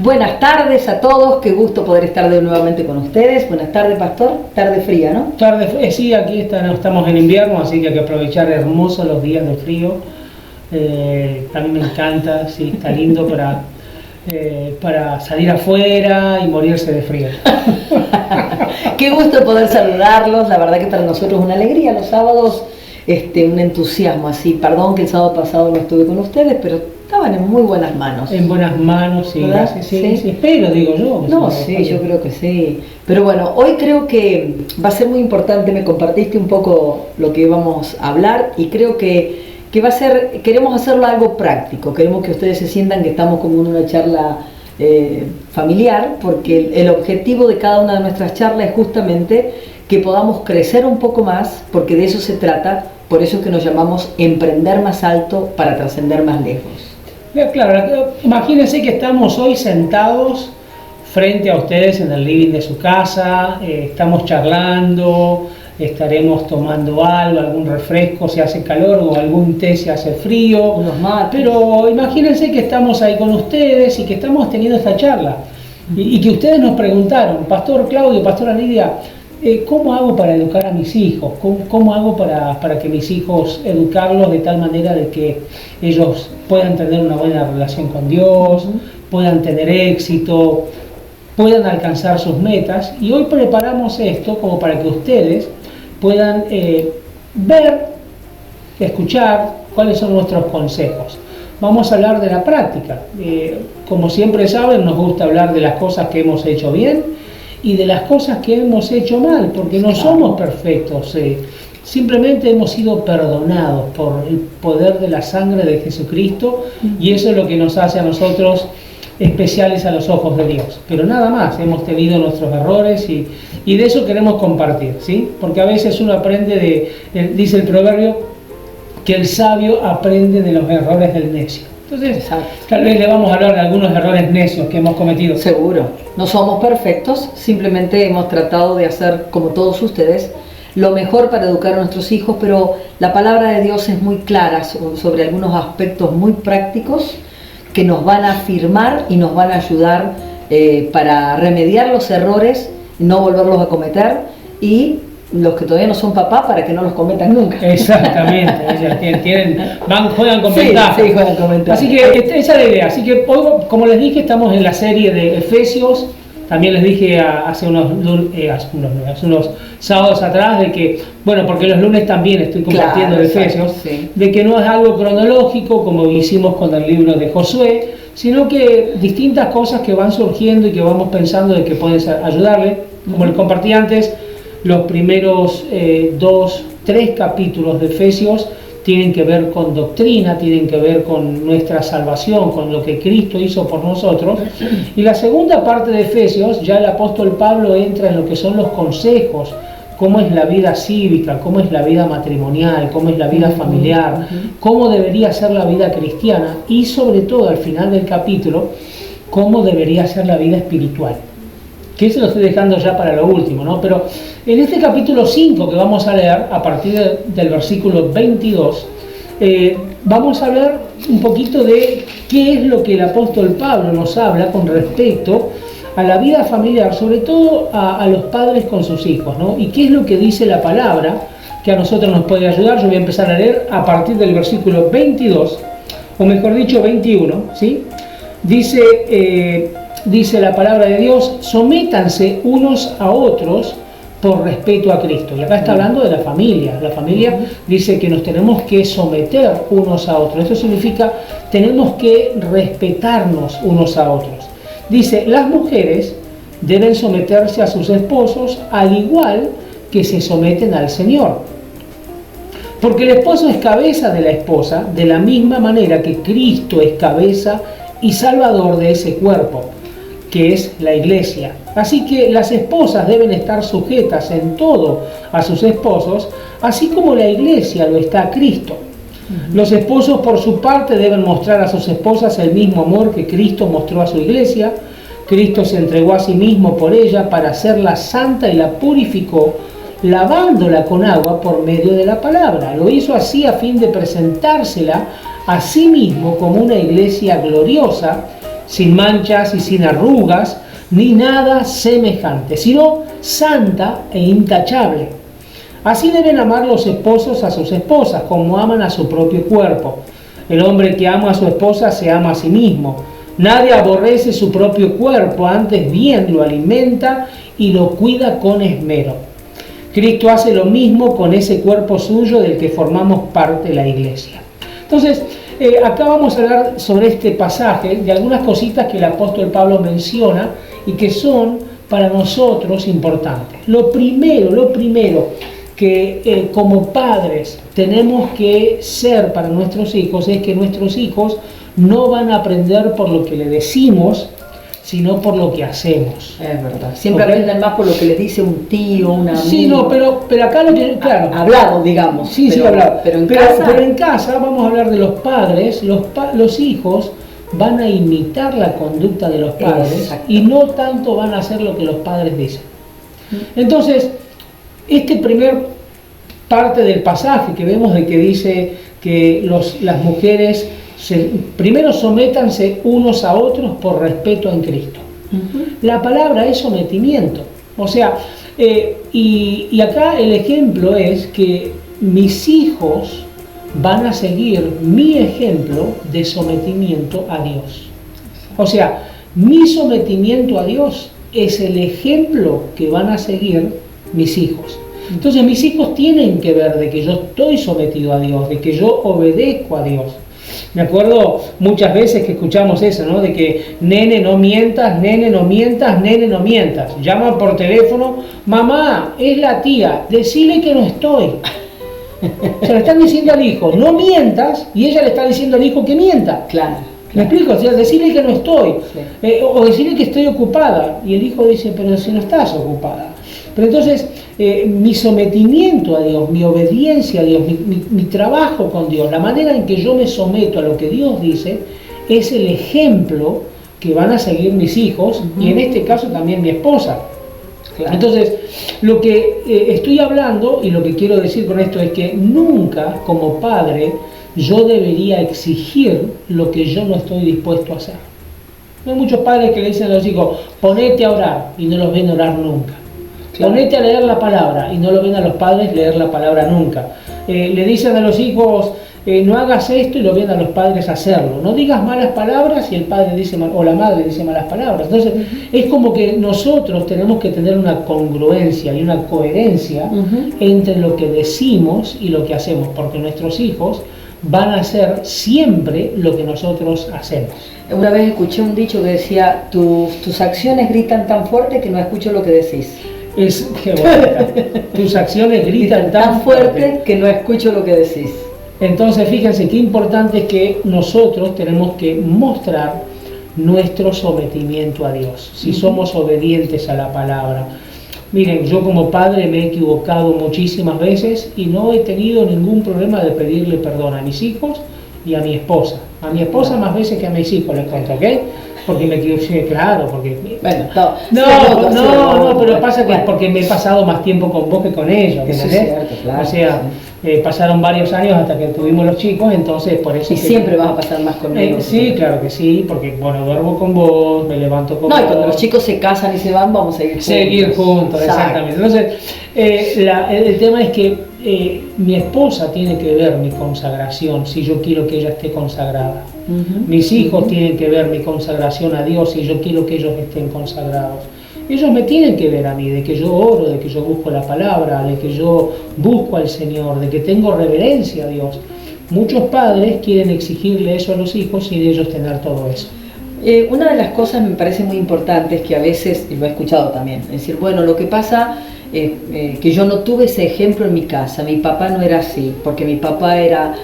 Buenas tardes a todos, qué gusto poder estar nuevamente con ustedes. Buenas tardes, pastor. Tarde fría, ¿no? Sí, aquí estamos en invierno, así que hay que aprovechar hermosos los días de frío. También me encanta, sí, está lindo para salir afuera y morirse de frío. Qué gusto poder saludarlos, la verdad que para nosotros es una alegría. Los sábados, un entusiasmo así. Perdón que el sábado pasado no estuve con ustedes, pero estaban en muy buenas manos. En buenas manos, sí, ¿verdad? gracias. Sí, espero, digo yo. No, sí, yo creo que sí. Pero bueno, hoy creo que va a ser muy importante, me compartiste un poco lo que íbamos a hablar y creo que va a ser, queremos hacerlo algo práctico, queremos que ustedes se sientan que estamos como en una charla familiar, porque el objetivo de cada una de nuestras charlas es justamente que podamos crecer un poco más, porque de eso se trata, por eso es que nos llamamos emprender más alto para trascender más lejos. Claro, imagínense que estamos hoy sentados frente a ustedes en el living de su casa, estamos charlando, estaremos tomando algo, algún refresco si hace calor o algún té si hace frío, unos mates. Pero imagínense que estamos ahí con ustedes y que estamos teniendo esta charla y que ustedes nos preguntaron, Pastor Claudio, Pastora Lidia, ¿cómo hago para educar a mis hijos? ¿Cómo hago para que mis hijos educarlos de tal manera de que ellos puedan tener una buena relación con Dios, puedan tener éxito, puedan alcanzar sus metas? Y hoy preparamos esto como para que ustedes puedan ver, escuchar cuáles son nuestros consejos. Vamos a hablar de la práctica. Como siempre saben, nos gusta hablar de las cosas que hemos hecho bien y de las cosas que hemos hecho mal, porque no somos perfectos, simplemente hemos sido perdonados por el poder de la sangre de Jesucristo, y eso es lo que nos hace a nosotros especiales a los ojos de Dios. Pero nada más, hemos tenido nuestros errores y de eso queremos compartir, ¿sí? Porque a veces uno aprende dice el proverbio, que el sabio aprende de los errores del necio. Entonces, tal vez le vamos a hablar de algunos errores necios que hemos cometido. Seguro. No somos perfectos, simplemente hemos tratado de hacer, como todos ustedes, lo mejor para educar a nuestros hijos, pero la palabra de Dios es muy clara sobre algunos aspectos muy prácticos que nos van a afirmar y nos van a ayudar para remediar los errores, no volverlos a cometer, y los que todavía no son papá para que no los cometan nunca. Exactamente, juegan con ventaja. Sí, juegan con ventaja. Así que esa es la idea. Así que hoy, como les dije, estamos en la serie de Efesios. También les dije hace unos sábados atrás de que, bueno, porque los lunes también estoy compartiendo de Efesios, sí. De que no es algo cronológico como hicimos con el libro de Josué, sino que distintas cosas que van surgiendo y que vamos pensando de que pueden ayudarle. Como les compartí antes, los primeros 3 capítulos de Efesios tienen que ver con doctrina, tienen que ver con nuestra salvación, con lo que Cristo hizo por nosotros. Y la segunda parte de Efesios, ya el apóstol Pablo entra en lo que son los consejos, cómo es la vida cívica, cómo es la vida matrimonial, cómo es la vida familiar, cómo debería ser la vida cristiana y sobre todo al final del capítulo, cómo debería ser la vida espiritual. Que se lo estoy dejando ya para lo último, ¿no? Pero en este capítulo 5 que vamos a leer, a partir del versículo 22, vamos a hablar un poquito de qué es lo que el apóstol Pablo nos habla con respecto a la vida familiar, sobre todo a los padres con sus hijos, ¿no? Y qué es lo que dice la palabra que a nosotros nos puede ayudar. Yo voy a empezar a leer a partir del versículo 22, o mejor dicho 21, ¿sí? Dice la palabra de Dios, sométanse unos a otros por respeto a Cristo. Y acá está hablando de la familia. La familia dice que nos tenemos que someter unos a otros. Esto significa, tenemos que respetarnos unos a otros. Dice, las mujeres deben someterse a sus esposos al igual que se someten al Señor. Porque el esposo es cabeza de la esposa, de la misma manera que Cristo es cabeza y salvador de ese cuerpo, que es la iglesia. Así que las esposas deben estar sujetas en todo a sus esposos, así como la iglesia lo está a Cristo. Los esposos por su parte deben mostrar a sus esposas el mismo amor que Cristo mostró a su iglesia. Cristo se entregó a sí mismo por ella para hacerla santa y la purificó, lavándola con agua por medio de la palabra. Lo hizo así a fin de presentársela a sí mismo como una iglesia gloriosa, sin manchas y sin arrugas, ni nada semejante, sino santa e intachable. Así deben amar los esposos a sus esposas, como aman a su propio cuerpo. El hombre que ama a su esposa se ama a sí mismo. Nadie aborrece su propio cuerpo, antes bien lo alimenta y lo cuida con esmero. Cristo hace lo mismo con ese cuerpo suyo del que formamos parte la iglesia. Entonces, acá vamos a hablar sobre este pasaje de algunas cositas que el apóstol Pablo menciona y que son para nosotros importantes. Lo primero que como padres tenemos que ser para nuestros hijos es que nuestros hijos no van a aprender por lo que le decimos, sino por lo que hacemos. Es verdad. Siempre aprenden más por lo que les dice un tío, una amiga. Sí, no, pero acá lo que, claro. Hablado, digamos. Sí, sí, hablado. Pero en casa vamos a hablar de los padres. Los hijos van a imitar la conducta de los padres y no tanto van a hacer lo que los padres dicen. Entonces, primer parte del pasaje que vemos de que dice que las mujeres primero sométanse unos a otros por respeto en Cristo. La palabra es sometimiento. O sea, y acá el ejemplo es que mis hijos van a seguir mi ejemplo de sometimiento a Dios. O sea, mi sometimiento a Dios es el ejemplo que van a seguir mis hijos. Entonces mis hijos tienen que ver de que yo estoy sometido a Dios, de que yo obedezco a Dios. Me acuerdo muchas veces que escuchamos eso, ¿no? De que nene no mientas, nene no mientas, nene no mientas. Llaman por teléfono, mamá, es la tía, decile que no estoy. Se le están diciendo al hijo, no mientas, y ella le está diciendo al hijo que mienta. Claro. ¿Me explico? O sea, decirle que no estoy, sí. O decirle que estoy ocupada, y el hijo dice, pero si no estás ocupada. Pero entonces, mi sometimiento a Dios, mi obediencia a Dios, mi trabajo con Dios, la manera en que yo me someto a lo que Dios dice, es el ejemplo que van a seguir mis hijos, y en este caso también mi esposa. Claro. Entonces, lo que estoy hablando, y lo que quiero decir con esto es que nunca, como padre, yo debería exigir lo que yo no estoy dispuesto a hacer. Hay muchos padres que le dicen a los hijos, ponete a orar, y no los ven orar nunca. Claro. Ponete a leer la palabra, y no lo ven a los padres leer la palabra nunca. Le dicen a los hijos, no hagas esto, y lo ven a los padres hacerlo. No digas malas palabras, y el padre dice o la madre dice malas palabras. Entonces, es como que nosotros tenemos que tener una congruencia y una coherencia entre lo que decimos y lo que hacemos, porque nuestros hijos van a hacer siempre lo que nosotros hacemos. Una vez escuché un dicho que decía, tus acciones gritan tan fuerte que no escucho lo que decís. Qué bonita. Tus acciones gritan tan fuerte que no escucho lo que decís. Entonces, fíjense qué importante es que nosotros tenemos que mostrar nuestro sometimiento a Dios, si somos obedientes a la palabra. Miren, yo como padre me he equivocado muchísimas veces y no he tenido ningún problema de pedirle perdón a mis hijos y a mi esposa. A mi esposa más veces que a mis hijos, les cuento, ¿ok? Porque me equivoqué, claro, porque... Bueno, no, pero pasa que es porque me he pasado más tiempo con vos que con ellos, eso es cierto, claro. O sea, pasaron varios años hasta que tuvimos los chicos, entonces por eso... Y siempre vas a pasar más conmigo. Sí, claro que sí, porque bueno, duermo con vos, me levanto con vos. No, y cuando los chicos se casan y se van, vamos a seguir juntos. Exactamente. Entonces, el tema es que mi esposa tiene que ver mi consagración, si yo quiero que ella esté consagrada. Mis hijos tienen que ver mi consagración a Dios si yo quiero que ellos estén consagrados. Ellos me tienen que ver a mí, de que yo oro, de que yo busco la palabra, de que yo busco al Señor, de que tengo reverencia a Dios. Muchos padres quieren exigirle eso a los hijos sin ellos tener todo eso. Una de las cosas me parece muy importante es que a veces, y lo he escuchado también, es decir, bueno, lo que pasa que yo no tuve ese ejemplo en mi casa, mi papá no era así, porque mi papá era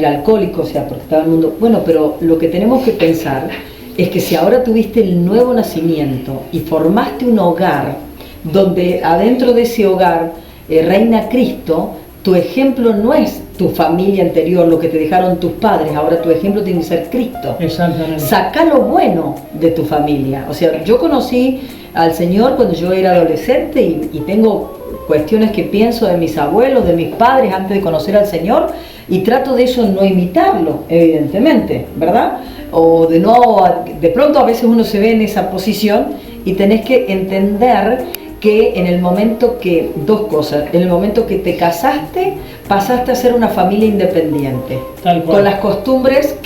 alcohólico, o sea, porque estaba en el mundo... Bueno, pero lo que tenemos que pensar es que si ahora tuviste el nuevo nacimiento y formaste un hogar donde adentro de ese hogar reina Cristo, tu ejemplo no es tu familia anterior, lo que te dejaron tus padres, ahora tu ejemplo tiene que ser Cristo. Exactamente. Saca lo bueno de tu familia. O sea, yo conocí al Señor cuando yo era adolescente y tengo cuestiones que pienso de mis abuelos, de mis padres antes de conocer al Señor, y trato de eso no imitarlo, evidentemente, ¿verdad? o de no, de pronto a veces uno se ve en esa posición y tenés que entender que en el momento que, dos cosas, en el momento que te casaste, pasaste a ser una familia independiente, con las costumbres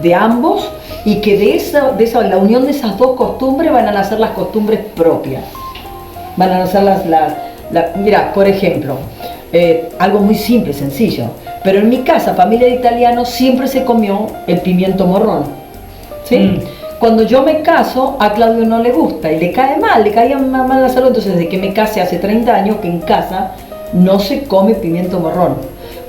de ambos, y que de esa, la unión de esas dos costumbres van a nacer las costumbres propias, van a nacer mira, por ejemplo, algo muy simple, sencillo, pero en mi casa, familia de italianos, siempre se comió el pimiento morrón, ¿sí? Cuando yo me caso, a Claudio no le gusta y le cae mal, le caía mal la salud. Entonces, desde que me casé hace 30 años, que en casa no se come pimiento morrón.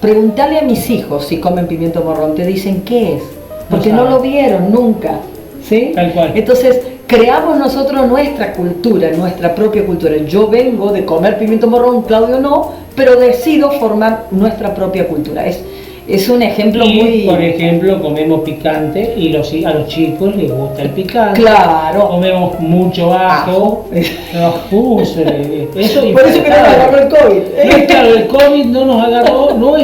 Preguntale a mis hijos si comen pimiento morrón, te dicen qué es, porque no lo vieron nunca, ¿sí? Tal cual. Entonces, creamos nosotros nuestra cultura, nuestra propia cultura. Yo vengo de comer pimiento morrón, Claudio no, pero decido formar nuestra propia cultura. Es un ejemplo muy... Por ejemplo, comemos picante y a los chicos les gusta el picante. Claro. Comemos mucho ajo. Eso por eso que nos agarró el COVID. No, claro, el COVID no nos agarró, no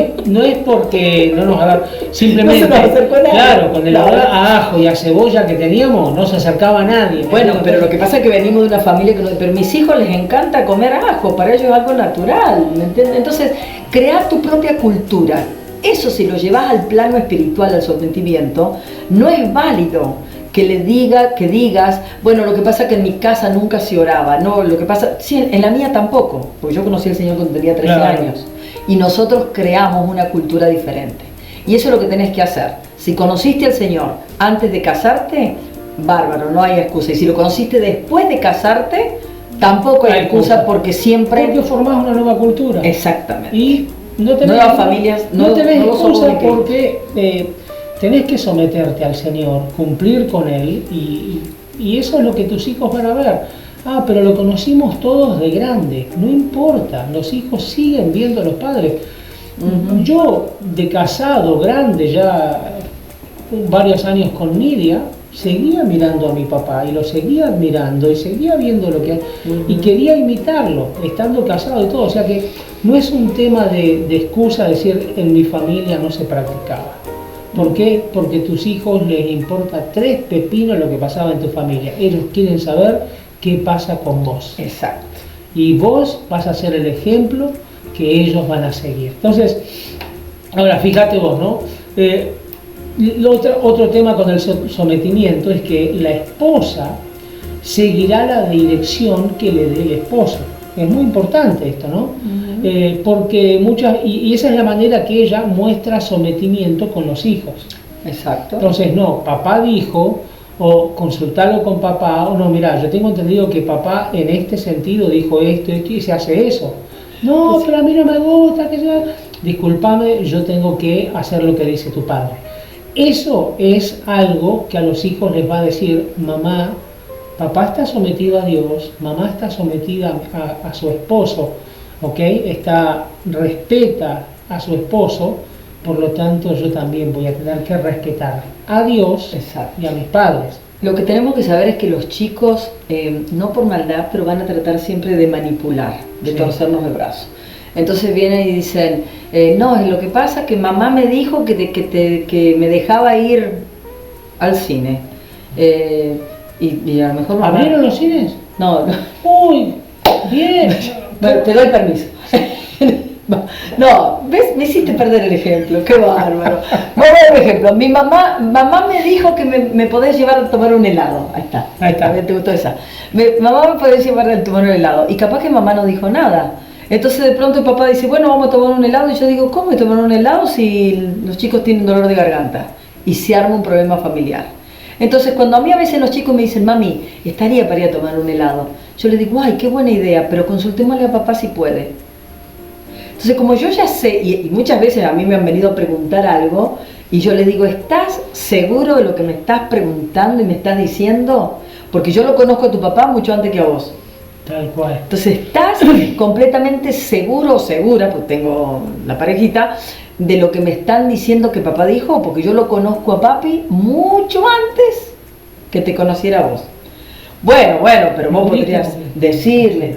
es porque no nos agarró, simplemente, no se nos acercó nadie. Claro, con el olor a ajo y a cebolla que teníamos, no se acercaba a nadie. Bueno, pero lo que pasa es que venimos de una familia que no... Pero a mis hijos les encanta comer ajo, para ellos es algo natural, ¿me entiendes? Entonces, crear tu propia cultura. Eso, si lo llevas al plano espiritual, al sometimiento, no es válido que digas, bueno, lo que pasa es que en mi casa nunca se oraba, no, lo que pasa, sí, en la mía tampoco, porque yo conocí al Señor cuando tenía 13 años, y nosotros creamos una cultura diferente. Y eso es lo que tenés que hacer. Si conociste al Señor antes de casarte, bárbaro, no hay excusa. Y si lo conociste después de casarte, tampoco hay excusa, porque siempre... Porque formás una nueva cultura. Exactamente. Y no tenés, nuevas familias, no tenés excusa porque tenés que someterte al Señor, cumplir con Él, y eso es lo que tus hijos van a ver. Ah, pero lo conocimos todos de grande, no importa, los hijos siguen viendo a los padres. Yo, de casado, grande, ya varios años con Nidia, seguía mirando a mi papá y lo seguía admirando y seguía viendo lo que... y quería imitarlo, estando casado y todo. O sea que no es un tema de excusa decir en mi familia no se practicaba. ¿Por qué? Porque a tus hijos les importa 3 pepinos lo que pasaba en tu familia. Ellos quieren saber qué pasa con vos. Exacto. Y vos vas a ser el ejemplo que ellos van a seguir. Entonces, ahora fíjate vos, ¿no? Otro tema con el sometimiento es que la esposa seguirá la dirección que le dé el esposo. Es muy importante esto, ¿no? Porque y esa es la manera que ella muestra sometimiento con los hijos. Exacto. Entonces, no, papá dijo, o consultarlo con papá, o no, mira, yo tengo entendido que papá en este sentido dijo esto y se hace eso. No, pero a mí no me gusta que sea... Discúlpame, yo tengo que hacer lo que dice tu padre. Eso es algo que a los hijos les va a decir, mamá, papá está sometido a Dios, mamá está sometida a su esposo, ¿ok? Respeta a su esposo, por lo tanto yo también voy a tener que respetar a Dios. Exacto. Y a mis padres. Lo que tenemos que saber es que los chicos, no por maldad, pero van a tratar siempre de manipular, de torcernos el brazo. Entonces vienen y dicen, no, lo que pasa es que mamá me dijo que me dejaba ir al cine. Y a lo mejor mamá... ¿Abrieron los cines? No. Uy, bien. Bueno, te doy permiso. No, ¿ves? Me hiciste perder el ejemplo, qué bárbaro. Bueno, por ejemplo, mi mamá me dijo que me podés llevar a tomar un helado. Ahí está. A ver, ¿te gustó esa? Mamá me podés llevar a tomar un helado. Y capaz que mamá no dijo nada. Entonces de pronto el papá dice, bueno, vamos a tomar un helado. Y yo digo, ¿cómo es tomar un helado si los chicos tienen dolor de garganta? Y se arma un problema familiar. Entonces cuando a mí a veces los chicos me dicen, mami, estaría para ir a tomar un helado, yo le digo, ay, qué buena idea, pero consultémosle a papá si puede. Entonces como yo ya sé, y muchas veces a mí me han venido a preguntar algo, y yo le digo, ¿estás seguro de lo que me estás preguntando y me estás diciendo? Porque yo lo conozco a tu papá mucho antes que a vos. Tal cual. Entonces, ¿estás completamente seguro o segura, porque tengo la parejita, de lo que me están diciendo que papá dijo? Porque yo lo conozco a papi mucho antes que te conociera a vos. Bueno, pero vos podrías decirle,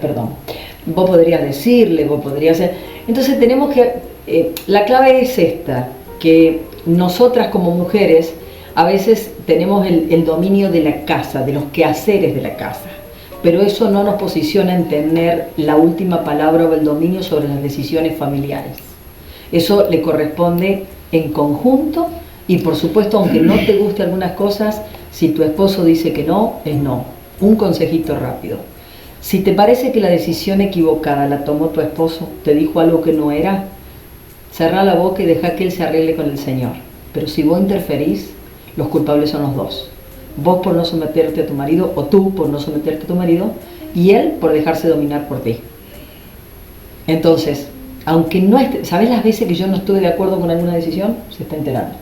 vos podrías... Entonces tenemos que... la clave es esta, que nosotras como mujeres a veces tenemos el dominio de la casa, de los quehaceres de la casa, pero eso no nos posiciona en tener la última palabra o el dominio sobre las decisiones familiares. Eso le corresponde en conjunto y por supuesto, aunque no te guste algunas cosas, si tu esposo dice que no, es no. Un consejito rápido. Si te parece que la decisión equivocada la tomó tu esposo, te dijo algo que no era, cerrá la boca y deja que él se arregle con el Señor. Pero si vos interferís, los culpables son los dos. Vos por no someterte a tu marido, o tú por no someterte a tu marido, y él por dejarse dominar por ti. Entonces, aunque no esté, ¿sabés las veces que yo no estuve de acuerdo con alguna decisión? Se está enterando.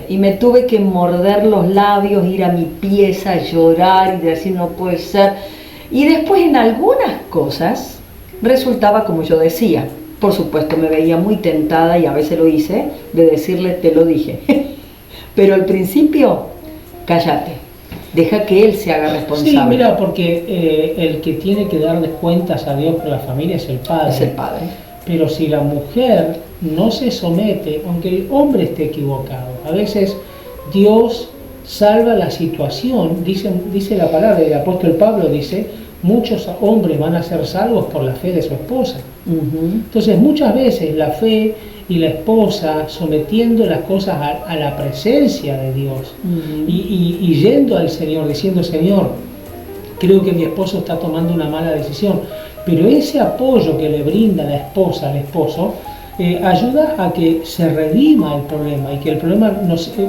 Y me tuve que morder los labios, ir a mi pieza, llorar y decir no puede ser. Y después en algunas cosas resultaba como yo decía. Por supuesto me veía muy tentada, y a veces lo hice, de decirle te lo dije. Pero al principio, cállate, deja que él se haga responsable. Sí, mira, porque el que tiene que darle cuentas a Dios por la familia es el padre. Es el padre. Pero si la mujer no se somete, aunque el hombre esté equivocado, a veces Dios salva la situación. Dice la palabra del apóstol Pablo, dice, muchos hombres van a ser salvos por la fe de su esposa. Entonces muchas veces la fe y la esposa sometiendo las cosas a la presencia de Dios y yendo al Señor, diciendo, Señor, creo que mi esposo está tomando una mala decisión, pero ese apoyo que le brinda la esposa al esposo ayuda a que se redima el problema y que el problema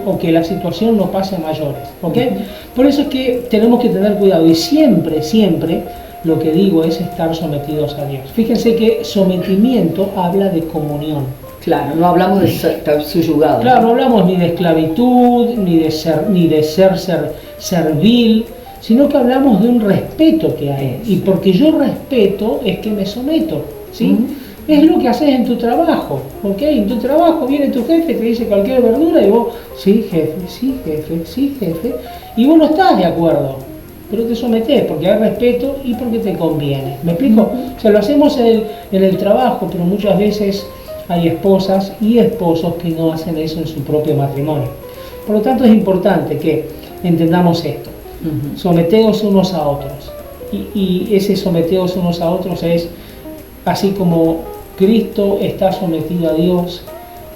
o que la situación no pase a mayores, ¿okay? Por eso es que tenemos que tener cuidado y siempre lo que digo es estar sometidos a Dios. Fíjense que sometimiento habla de comunión. Claro, no hablamos de estar subyugado. Claro, no hablamos ni de esclavitud, ni de ser servil, sino que hablamos de un respeto que hay. Y porque yo respeto es que me someto, ¿sí? Es lo que haces en tu trabajo, ¿ok? En tu trabajo viene tu jefe, te dice cualquier verdura y vos, sí jefe, sí jefe, sí jefe, y vos no estás de acuerdo, pero te sometés porque hay respeto y porque te conviene. ¿Me explico? O sea, lo hacemos en el trabajo, pero muchas veces hay esposas y esposos que no hacen eso en su propio matrimonio. Por lo tanto, es importante que entendamos esto. Someteos unos a otros. Y ese someteos unos a otros es así como Cristo está sometido a Dios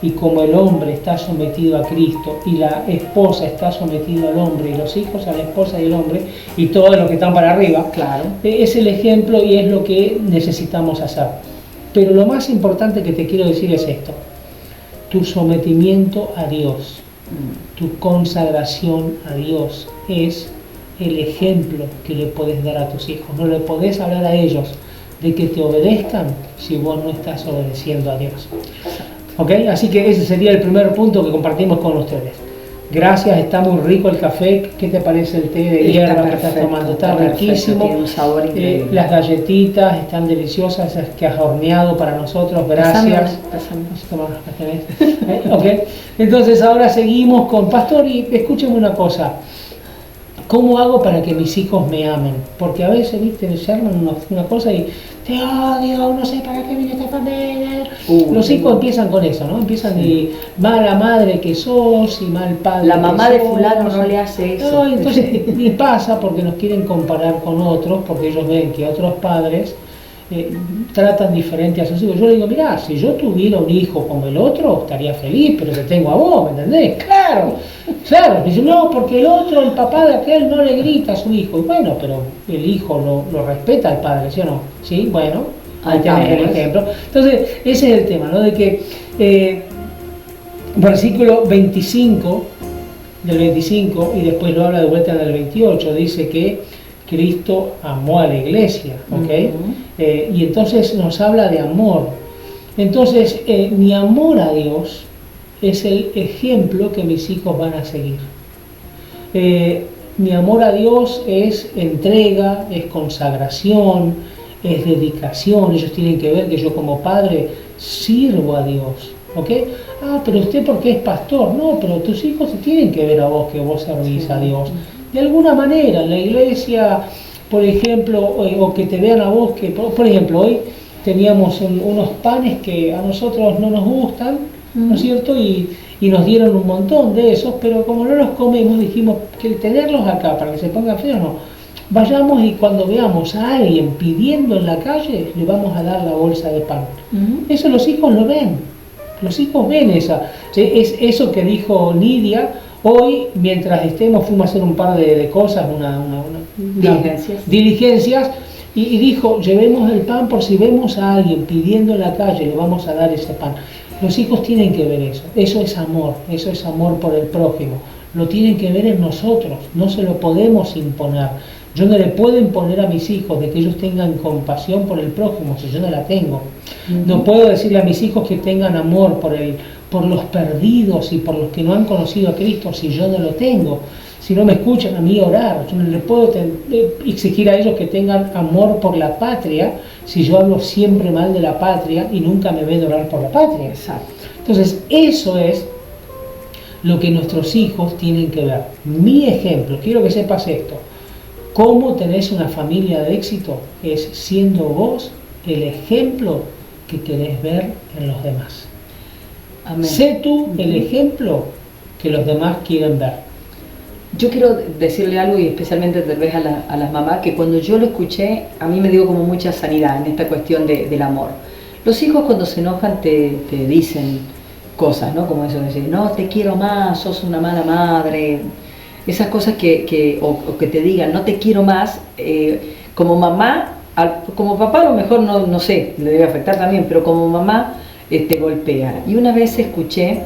y como el hombre está sometido a Cristo y la esposa está sometida al hombre y los hijos a la esposa y el hombre y todos los que están para arriba. Claro. Es el ejemplo y es lo que necesitamos hacer. Pero lo más importante que te quiero decir es esto: tu sometimiento a Dios, tu consagración a Dios es el ejemplo que le podés dar a tus hijos. No le podés hablar a ellos de que te obedezcan si vos no estás obedeciendo a Dios. ¿Ok? Así que ese sería el primer punto que compartimos con ustedes. Gracias, está muy rico el café. ¿Qué te parece el té de hierba que estás tomando? Está riquísimo. Tiene un sabor increíble. Las galletitas están deliciosas, esas que has horneado para nosotros. Gracias. Okay. Entonces ahora seguimos con Pastor y escúcheme una cosa. ¿Cómo hago para que mis hijos me amen? Porque a veces, viste, se arman una cosa y te odio, no sé para qué vine esta familia. Los hijos empiezan con eso, ¿no? Empiezan y mala madre que sos y mal padre. La mamá de fulano no le hace eso. No, entonces, y pasa porque nos quieren comparar con otros, porque ellos ven que otros padres tratan diferente a sus hijos. Yo le digo, mirá, si yo tuviera un hijo como el otro, estaría feliz, pero te tengo a vos, ¿me entendés? Claro. Dice, no, porque el otro, el papá de aquel, no le grita a su hijo. Y bueno, pero el hijo lo respeta al padre, ¿sí o no? Sí, bueno, ahí tenés el ejemplo. Entonces, ese es el tema, ¿no? De que versículo 25, del 25, y después lo habla de vuelta en el 28, dice que Cristo amó a la iglesia, ¿ok? Y entonces nos habla de amor. Entonces, mi amor a Dios es el ejemplo que mis hijos van a seguir. Mi amor a Dios es entrega, es consagración, es dedicación. Ellos tienen que ver que yo como padre sirvo a Dios, ¿ok? Ah, pero usted porque es pastor. No, pero tus hijos tienen que ver a vos que vos servís a Dios. De alguna manera, en la iglesia, por ejemplo, o que te vean a vos, que por ejemplo, hoy teníamos unos panes que a nosotros no nos gustan, ¿no es cierto? Y nos dieron un montón de esos, pero como no los comemos, dijimos que tenerlos acá para que se pongan feos, no. Vayamos y cuando veamos a alguien pidiendo en la calle, le vamos a dar la bolsa de pan. Eso los hijos lo ven. Los hijos ven esa. Es eso que dijo Lidia. Hoy, mientras fuimos a hacer un par de cosas, diligencias, y dijo, llevemos el pan por si vemos a alguien pidiendo en la calle, le vamos a dar ese pan. Los hijos tienen que ver eso es amor por el prójimo. Lo tienen que ver en nosotros, no se lo podemos imponer. Yo no le puedo imponer a mis hijos de que ellos tengan compasión por el prójimo si yo no la tengo. No puedo decirle a mis hijos que tengan amor por los perdidos y por los que no han conocido a Cristo si yo no lo tengo. Si no me escuchan a mí orar, yo no le puedo exigir a ellos que tengan amor por la patria si yo hablo siempre mal de la patria y nunca me ven orar por la patria. Exacto. Entonces, eso es lo que nuestros hijos tienen que ver. Mi ejemplo, quiero que sepas esto. ¿Cómo tenés una familia de éxito? Es siendo vos el ejemplo que querés ver en los demás. Amén. Sé tú el ejemplo que los demás quieren ver. Yo quiero decirle algo, y especialmente tal vez a las mamás, que cuando yo lo escuché, a mí me dio como mucha sanidad en esta cuestión del amor. Los hijos cuando se enojan te dicen cosas, ¿no? Como eso de decir, no, te quiero más, sos una mala madre. Esas cosas o que te digan, no te quiero más, como mamá, como papá a lo mejor no sé, le debe afectar también, pero como mamá te golpea. Y una vez escuché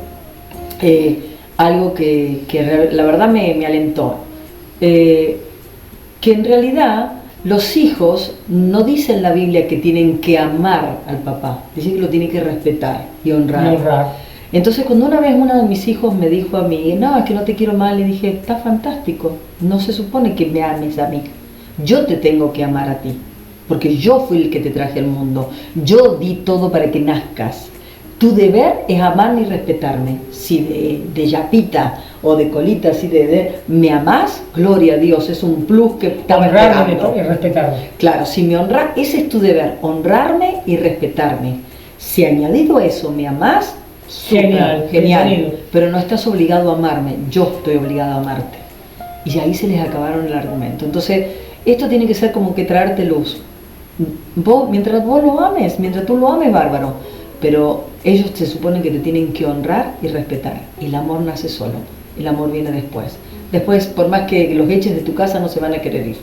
algo que la verdad me alentó, que en realidad los hijos no dicen en la Biblia que tienen que amar al papá, dicen que lo tienen que respetar y honrar. Entonces cuando una vez uno de mis hijos me dijo a mí, no, es que no te quiero mal, le dije, está fantástico, no se supone que me ames a mí, yo te tengo que amar a ti, porque yo fui el que te traje al mundo, yo di todo para que nazcas. Tu deber es amarme y respetarme. Si de yapita o de colita, si me amás, gloria a Dios, es un plus que estaba esperando. Y respetarme. Claro, si me honras, ese es tu deber, honrarme y respetarme. Si añadido eso me amás, genial. Pero no estás obligado a amarme, yo estoy obligado a amarte. Y ahí se les acabaron el argumento. Entonces, esto tiene que ser como que traerte luz. Mientras vos lo ames, mientras tú lo ames, bárbaro. Pero ellos se supone que te tienen que honrar y respetar. El amor nace solo, el amor viene después. Después, por más que los eches de tu casa, no se van a querer ir.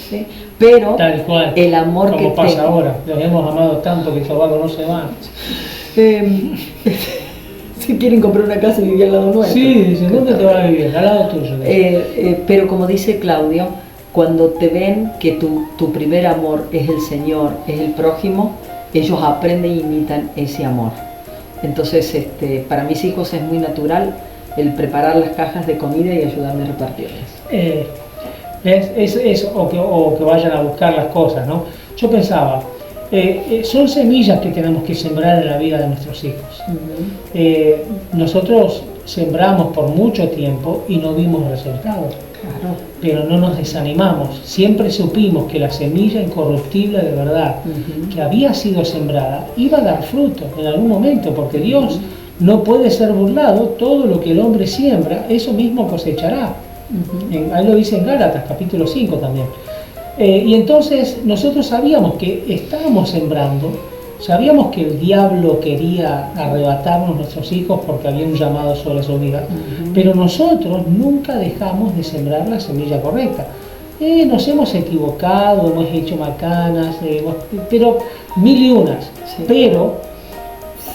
¿Sí? Pero tal cual, el amor como que pasa ahora, los hemos amado tanto que esos vagos no se van. Si quieren comprar una casa y vivir al lado nuestro. Sí, dicen, ¿dónde te vas a vivir? Al lado tuyo. Pero como dice Claudio, cuando te ven que tu primer amor es el Señor, es el prójimo, ellos aprenden e imitan ese amor. Entonces, para mis hijos es muy natural el preparar las cajas de comida y ayudarme a repartirlas. O que vayan a buscar las cosas, ¿no? Yo pensaba, son semillas que tenemos que sembrar en la vida de nuestros hijos. Nosotros sembramos por mucho tiempo y no vimos resultados. Claro. Pero no nos desanimamos, siempre supimos que la semilla incorruptible de verdad que había sido sembrada iba a dar fruto en algún momento, porque Dios no puede ser burlado, todo lo que el hombre siembra, eso mismo cosechará. Ahí lo dice en Gálatas, capítulo 5 también. Y entonces nosotros sabíamos que estábamos sembrando, sabíamos que el diablo quería arrebatarnos nuestros hijos porque había un llamado sobre su vida, pero nosotros nunca dejamos de sembrar la semilla correcta. Nos hemos equivocado, hemos hecho macanas, pero mil y unas, sí. Pero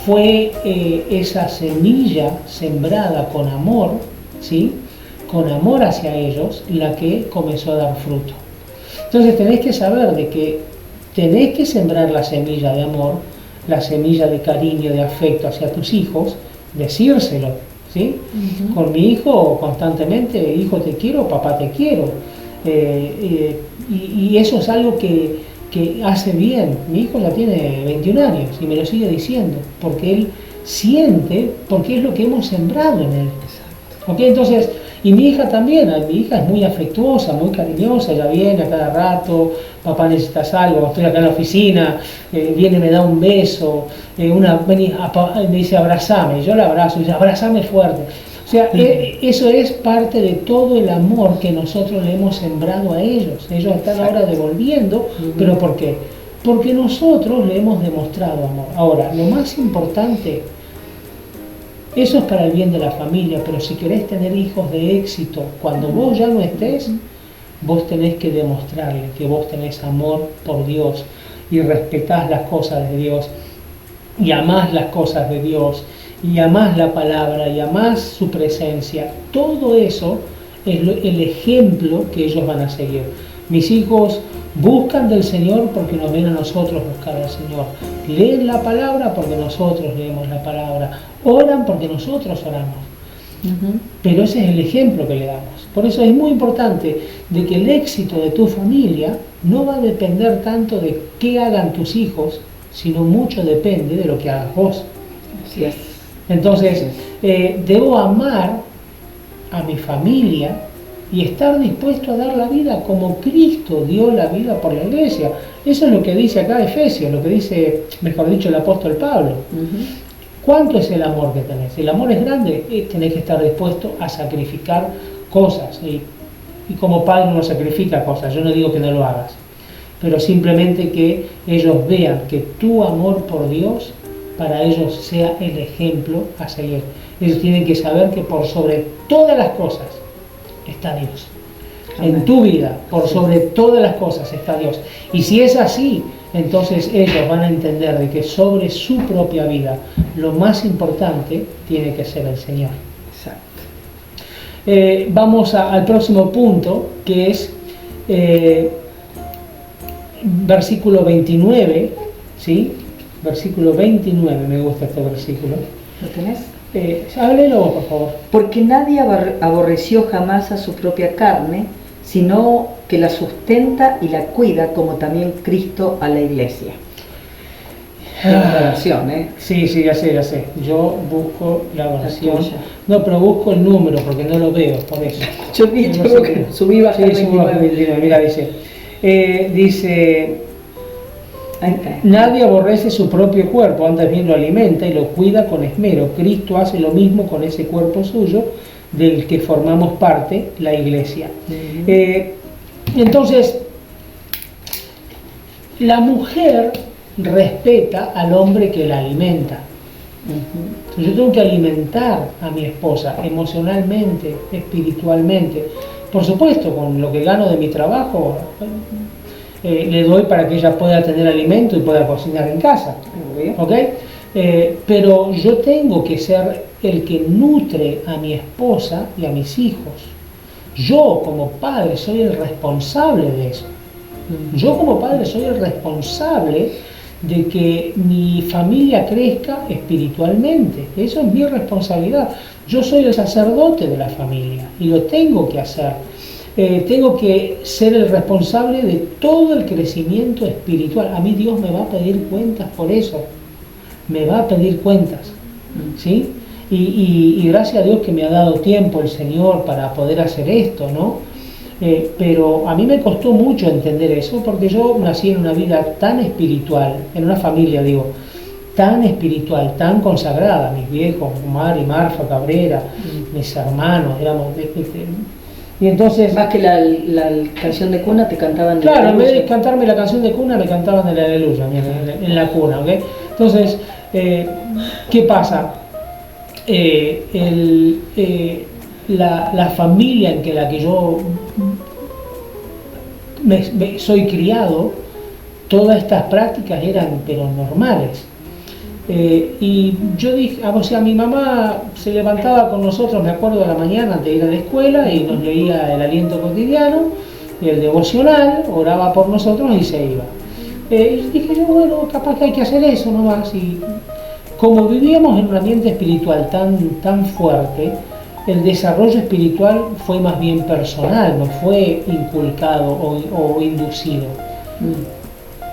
fue esa semilla sembrada con amor, ¿sí? Con amor hacia ellos, la que comenzó a dar fruto. Entonces tenés que saber de que tenés que sembrar la semilla de amor, la semilla de cariño, de afecto hacia tus hijos, decírselo, ¿sí? Con mi hijo constantemente, hijo te quiero, papá te quiero. Y eso es algo que hace bien. Mi hijo ya tiene 21 años y me lo sigue diciendo, porque él siente, porque es lo que hemos sembrado en él. ¿Okay? Entonces, y mi hija también, mi hija es muy afectuosa, muy cariñosa, ella viene a cada rato, papá necesitas algo, estoy acá en la oficina, viene, me da un beso, me dice abrazame, yo la abrazo, y dice abrazame fuerte. O sea, eso es parte de todo el amor que nosotros le hemos sembrado a ellos. Ellos están ahora devolviendo, ¿pero por qué? Porque nosotros le hemos demostrado amor. Ahora, lo más importante, eso es para el bien de la familia, pero si querés tener hijos de éxito, cuando vos ya no estés, vos tenés que demostrarle que vos tenés amor por Dios y respetás las cosas de Dios y amás las cosas de Dios y amás la palabra y amás su presencia. Todo eso es el ejemplo que ellos van a seguir. Mis hijos buscan del Señor porque nos ven a nosotros buscar al Señor. Leen la palabra porque nosotros leemos la palabra. Oran porque nosotros oramos. Pero ese es el ejemplo que le damos. Por eso es muy importante de que el éxito de tu familia no va a depender tanto de qué hagan tus hijos, sino mucho depende de lo que hagas vos. Así es. Entonces, debo amar a mi familia y estar dispuesto a dar la vida como Cristo dio la vida por la iglesia. Eso es lo que dice acá Efesios, lo que dice, mejor dicho, el apóstol Pablo. ¿Cuánto es el amor que tenés? El amor es grande, tenés que estar dispuesto a sacrificar cosas. Y como padre uno sacrifica cosas, yo no digo que no lo hagas, pero simplemente que ellos vean que tu amor por Dios para ellos sea el ejemplo a seguir. Ellos tienen que saber que por sobre todas las cosas está Dios. Amén. En tu vida, por sobre todas las cosas está Dios. Y si es así, entonces ellos van a entender de que sobre su propia vida lo más importante tiene que ser el Señor. Exacto. Vamos al próximo punto, que es versículo 29, ¿sí? Versículo 29, me gusta este versículo. ¿Lo tenés? Háblelo vos, por favor. Porque nadie aborreció jamás a su propia carne, sino que la sustenta y la cuida, como también Cristo a la iglesia. La versión, ¿eh? Sí, ya sé. Yo busco la versión. No, pero busco el número porque no lo veo, por eso. Yo vi, subí baja 29. Mira, dice, nadie aborrece su propio cuerpo, antes bien lo alimenta y lo cuida con esmero. Cristo hace lo mismo con ese cuerpo suyo, del que formamos parte, la iglesia. Entonces, la mujer respeta al hombre que la alimenta. Entonces, yo tengo que alimentar a mi esposa emocionalmente, espiritualmente. Por supuesto, con lo que gano de mi trabajo, le doy para que ella pueda tener alimento y pueda cocinar en casa. ¿Okay? Pero yo tengo que ser el que nutre a mi esposa y a mis hijos. Yo como padre soy el responsable de eso. Yo como padre soy el responsable de que mi familia crezca espiritualmente. Eso es mi responsabilidad. Yo soy el sacerdote de la familia y lo tengo que hacer. Tengo que ser el responsable de todo el crecimiento espiritual. A mí Dios me va a pedir cuentas por eso. Me va a pedir cuentas. ¿Sí? Y gracias a Dios que me ha dado tiempo el Señor para poder hacer esto, ¿no? Pero a mí me costó mucho entender eso, porque yo nací en una vida tan espiritual, en una familia, tan espiritual, tan consagrada. Mis viejos, Mari, Marfa, Cabrera, mis hermanos, éramos... Y entonces... Más que la canción de cuna te cantaban... Claro, en vez de cantarme la canción de cuna, me cantaban de la aleluya, en la cuna, ¿ok? Entonces, ¿qué pasa? La familia en la que yo soy criado, todas estas prácticas eran pero normales. Y yo dije, o sea, mi mamá se levantaba con nosotros, me acuerdo, a la mañana antes de ir a la escuela y nos leía el aliento cotidiano, el devocional, oraba por nosotros y se iba. Y dije yo, bueno, capaz que hay que hacer eso nomás. Y como vivíamos en un ambiente espiritual tan fuerte, el desarrollo espiritual fue más bien personal, no fue inculcado o inducido.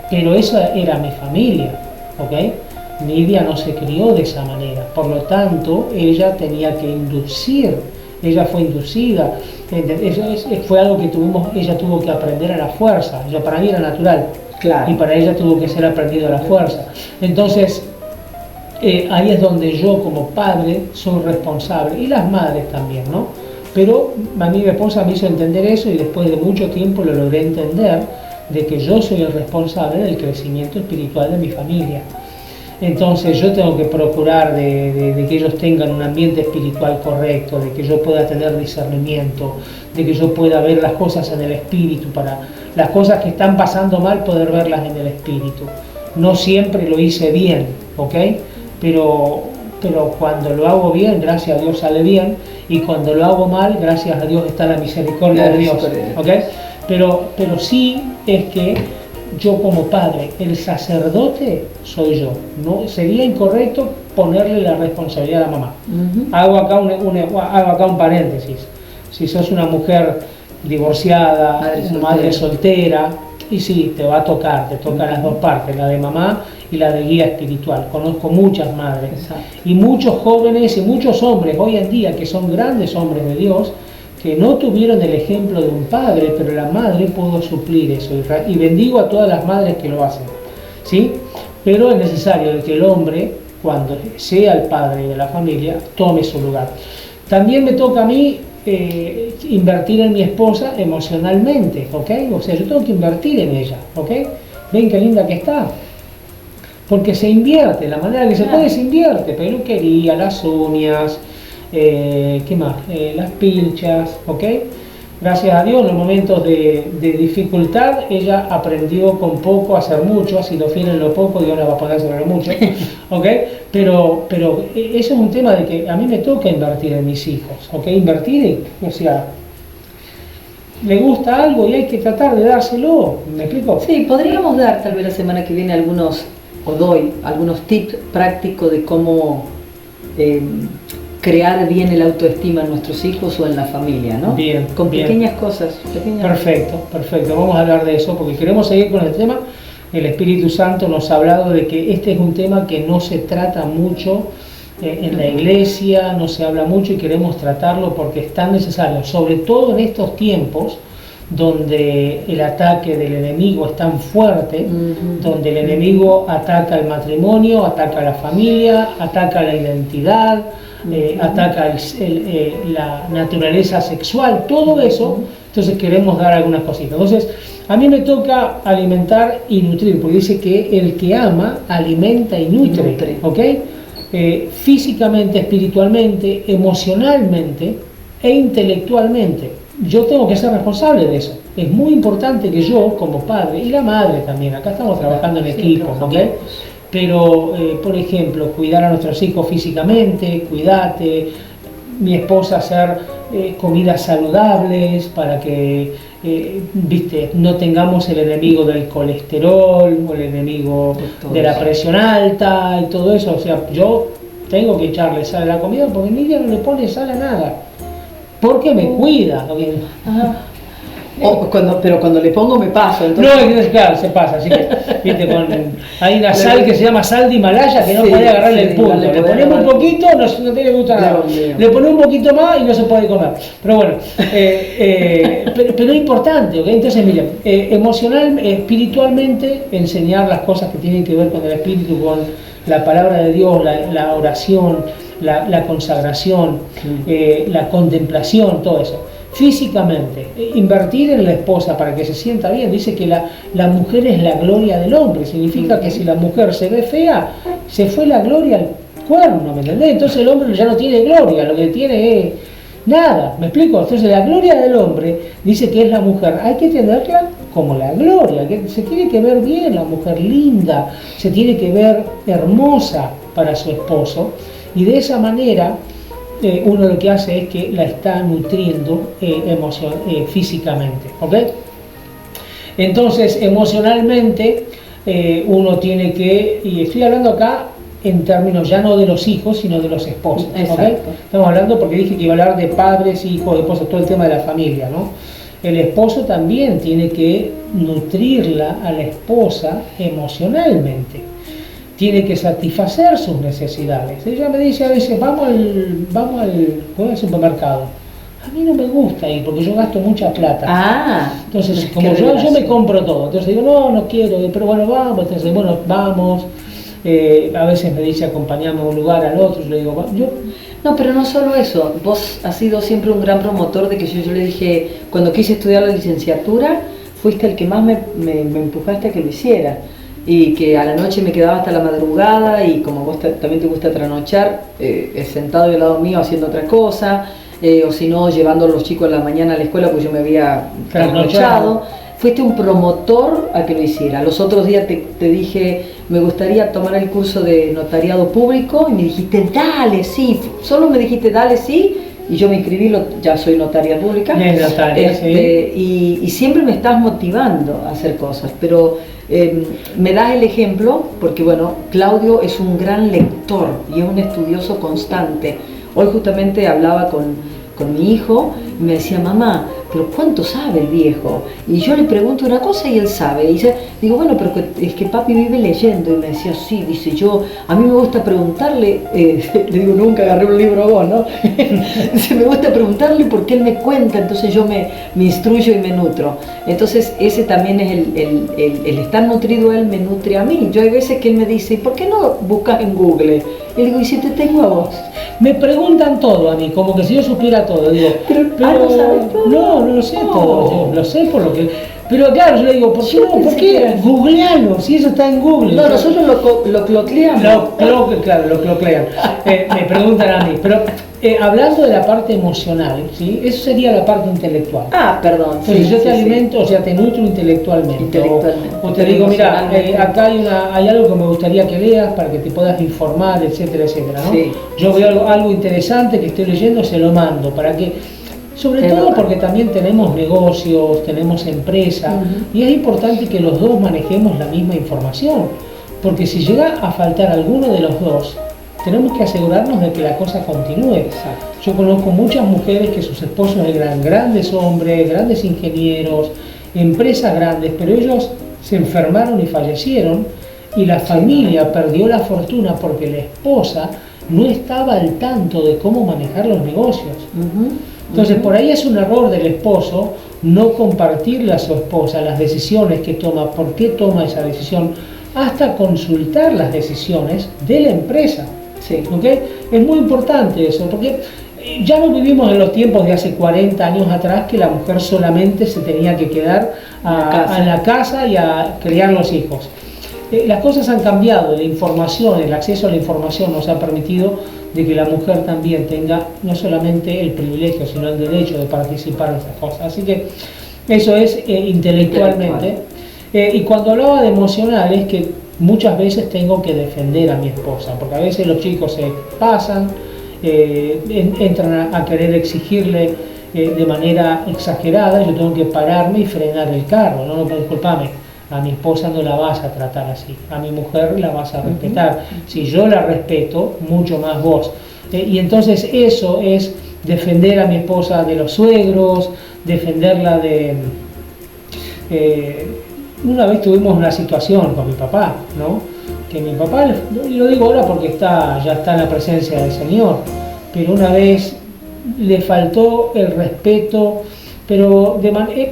Pero esa era mi familia, ¿ok? Nidia no se crió de esa manera, por lo tanto ella tenía que inducir ella fue inducida, fue algo que ella tuvo que aprender a la fuerza, para mí era natural, claro. Y para ella tuvo que ser aprendido a la fuerza. Entonces, ahí es donde yo como padre soy responsable, y las madres también, ¿no? Pero a mí mi esposa me hizo entender eso y después de mucho tiempo lo logré entender, de que yo soy el responsable del crecimiento espiritual de mi familia. Entonces yo tengo que procurar de que ellos tengan un ambiente espiritual correcto, de que yo pueda tener discernimiento, de que yo pueda ver las cosas en el espíritu, para las cosas que están pasando mal poder verlas en el espíritu. No siempre lo hice bien, ¿ok? Pero cuando lo hago bien, gracias a Dios sale bien, y cuando lo hago mal, gracias a Dios está la misericordia de Dios, ¿ok? Pero sí es que yo como padre, el sacerdote soy yo. No sería incorrecto ponerle la responsabilidad a la mamá. Hago acá un paréntesis. Si sos una mujer divorciada, madre soltera, y sí, te va a tocar, te tocan las dos partes, la de mamá y la de guía espiritual. Conozco muchas madres. Exacto. Y muchos jóvenes y muchos hombres hoy en día que son grandes hombres de Dios, que no tuvieron el ejemplo de un padre, pero la madre pudo suplir eso, y bendigo a todas las madres que lo hacen, ¿sí? Pero es necesario que el hombre, cuando sea el padre de la familia, tome su lugar. También me toca a mí invertir en mi esposa emocionalmente, ¿ok? O sea, yo tengo que invertir en ella, ¿ok? Ven qué linda que está. Porque se invierte, la manera que se puede se invierte, peluquería, las uñas, ¿qué más? Las pilchas, ¿ok? Gracias a Dios, en los momentos de dificultad, ella aprendió con poco a hacer mucho, si lo fiel en lo poco, Dios la va a poner sobre lo mucho, ¿ok? Pero eso es un tema de que a mí me toca invertir en mis hijos, ¿ok? Invertir, o sea, le gusta algo y hay que tratar de dárselo, ¿me explico? Sí, podríamos dar tal vez la semana que viene algunos tips prácticos de cómo crear bien el autoestima en nuestros hijos o en la familia, ¿no? Bien. Con bien. Pequeñas cosas. Perfecto. Vamos a hablar de eso porque queremos seguir con el tema. El Espíritu Santo nos ha hablado de que este es un tema que no se trata mucho en la iglesia, no se habla mucho, y queremos tratarlo porque es tan necesario, sobre todo en estos tiempos donde el ataque del enemigo es tan fuerte, donde el enemigo ataca el matrimonio, ataca la familia, ataca la identidad, ataca la naturaleza sexual, todo eso. Entonces queremos dar algunas cositas. Entonces a mí me toca alimentar y nutrir, porque dice que el que ama alimenta y nutre. ¿Ok? Físicamente, espiritualmente, emocionalmente e intelectualmente. Yo tengo que ser responsable de eso. Es muy importante que yo como padre, y la madre también, acá estamos trabajando en equipo, ¿ok? Pero, por ejemplo, cuidar a nuestros hijos físicamente, cuidarte, mi esposa hacer comidas saludables para que, no tengamos el enemigo del colesterol o el enemigo de la presión alta y todo eso. O sea, yo tengo que echarle sal a la comida porque Nidia no le pone sal a nada, porque me cuida. Pero cuando le pongo me paso. Entonces... No, claro, se pasa. Así que, ¿viste? Hay una sal que se llama sal de Himalaya que no puede agarrarle el punto. Le ponemos un poquito, no tiene gusto nada. Le ponemos un poquito más y no se puede comer. Pero bueno, pero es importante, ¿ok? Entonces, mira, emocional, espiritualmente, enseñar las cosas que tienen que ver con el espíritu, con la palabra de Dios, la oración, la consagración, la contemplación, todo eso. Físicamente, invertir en la esposa para que se sienta bien. Dice que la mujer es la gloria del hombre. Significa que si la mujer se ve fea, se fue la gloria al cuerno, ¿me entendés? Entonces el hombre ya no tiene gloria, lo que tiene es nada, ¿me explico? Entonces la gloria del hombre dice que es la mujer. Hay que tenerla como la gloria, que se tiene que ver bien, la mujer linda, se tiene que ver hermosa para su esposo, y de esa manera uno lo que hace es que la está nutriendo físicamente, ¿ok? Entonces, emocionalmente, uno tiene que, y estoy hablando acá en términos ya no de los hijos, sino de los esposos, ¿ok? Estamos hablando porque dije que iba a hablar de padres, hijos, esposos, todo el tema de la familia, ¿no? El esposo también tiene que nutrirla a la esposa emocionalmente. Tiene que satisfacer sus necesidades. Ella me dice a veces, vamos al supermercado. a mí no me gusta ir porque yo gasto mucha plata. Ah, Entonces, como yo me compro todo, entonces digo, no quiero, pero bueno, vamos, entonces, bueno, vamos. A veces me dice acompañarme a un lugar al otro, yo le digo, yo... No, pero no solo eso, vos has sido siempre un gran promotor de que yo le dije, cuando quise estudiar la licenciatura, fuiste el que más me empujaste a que lo hiciera. Y que a la noche me quedaba hasta la madrugada y como vos también te gusta trasnochar, sentado al lado mío haciendo otra cosa, o si no, llevando a los chicos a la mañana a la escuela, pues yo me había trasnochado. Fuiste un promotor a que lo hiciera. Los otros días te dije, me gustaría tomar el curso de notariado público y me dijiste, dale, sí. Solo me dijiste, dale, sí. Y yo me inscribí, ya soy notaria pública. Notaria, sí. Y siempre me estás motivando a hacer cosas, pero me das el ejemplo, porque bueno, Claudio es un gran lector y es un estudioso constante. Hoy justamente hablaba con mi hijo y me decía, mamá, pero ¿cuánto sabe el viejo? Y yo le pregunto una cosa y él sabe. Y digo, bueno, pero es que papi vive leyendo. Y me decía, sí, dice, a mí me gusta preguntarle, le digo, nunca agarré un libro a vos, ¿no? Dice, me gusta preguntarle porque él me cuenta, entonces yo me instruyo y me nutro. Entonces ese también es el estar nutrido él me nutre a mí. Yo hay veces que él me dice, ¿por qué no buscas en Google? Y le digo, ¿y si te tengo a vos? Me preguntan todo a mí, como que si yo supiera todo. Digo, pero ¿no sabes todo? No lo sé todo, yo lo sé por lo que... Pero claro, yo le digo, ¿por qué? Googlealo, si eso está en Google. No, nosotros lo clocleamos. Claro, lo cloclean. Me preguntan a mí, pero hablando de la parte emocional, ¿sí? Eso sería la parte intelectual. Ah, perdón. Entonces yo te alimento, o sea, te nutro intelectualmente. O te digo, mira, acá hay algo que me gustaría que leas para que te puedas informar, etcétera, etcétera, ¿no? Sí. Yo veo algo interesante que estoy leyendo, se lo mando, para que... Sobre todo porque también tenemos negocios, tenemos empresa, y es importante que los dos manejemos la misma información, porque si llega a faltar alguno de los dos, tenemos que asegurarnos de que la cosa continúe. Exacto. Yo conozco muchas mujeres que sus esposos eran grandes hombres, grandes ingenieros, empresas grandes, pero ellos se enfermaron y fallecieron, y la familia perdió la fortuna porque la esposa no estaba al tanto de cómo manejar los negocios. Entonces, por ahí es un error del esposo no compartirle a su esposa las decisiones que toma, por qué toma esa decisión, hasta consultar las decisiones de la empresa. Sí. ¿Okay? Es muy importante eso, porque ya no vivimos en los tiempos de hace 40 años atrás que la mujer solamente se tenía que quedar a la casa y a criar los hijos. Las cosas han cambiado, la información, el acceso a la información nos ha permitido de que la mujer también tenga no solamente el privilegio, sino el derecho de participar en esas cosas. Así que eso es intelectualmente. Y cuando hablaba de emocional, es que muchas veces tengo que defender a mi esposa, porque a veces los chicos se pasan, entran a querer exigirle de manera exagerada, yo tengo que pararme y frenar el carro, no, disculpame. A mi esposa no la vas a tratar así, a mi mujer la vas a respetar. Si yo la respeto, mucho más vos. Y entonces eso es defender a mi esposa de los suegros, defenderla de... una vez tuvimos una situación con mi papá, ¿no? Que mi papá, y lo digo ahora porque ya está en la presencia del Señor, pero una vez le faltó el respeto, pero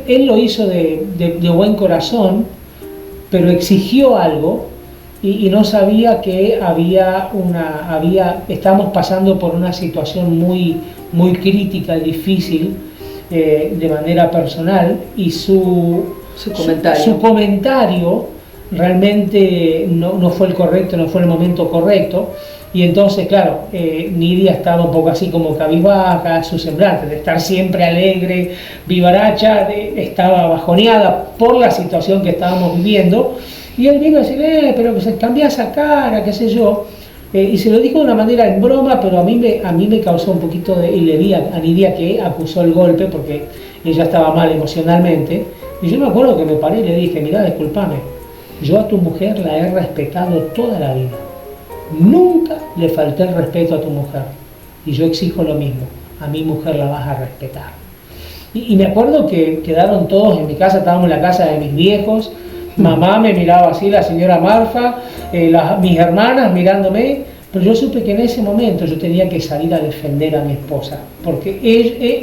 él lo hizo de buen corazón, pero exigió algo y no sabía que estábamos pasando por una situación muy, muy crítica y difícil de manera personal, y su comentario realmente no fue el correcto, no fue el momento correcto. Y entonces, claro, Nidia estaba un poco así como cabizbaja, su semblante de estar siempre alegre, vivaracha, estaba bajoneada por la situación que estábamos viviendo. Y él vino a decir, pero pues, cambia esa cara, qué sé yo. Y se lo dijo de una manera en broma, pero a mí me causó un poquito de... Y le vi a Nidia que acusó el golpe porque ella estaba mal emocionalmente. Y yo me acuerdo que me paré y le dije, mirá, discúlpame, yo a tu mujer la he respetado toda la vida. Nunca le falté el respeto a tu mujer, y yo exijo lo mismo, a mi mujer la vas a respetar. Y me acuerdo que quedaron todos en mi casa, estábamos en la casa de mis viejos, mamá me miraba así, la señora Marfa, mis hermanas mirándome, Pero yo supe que en ese momento yo tenía que salir a defender a mi esposa, porque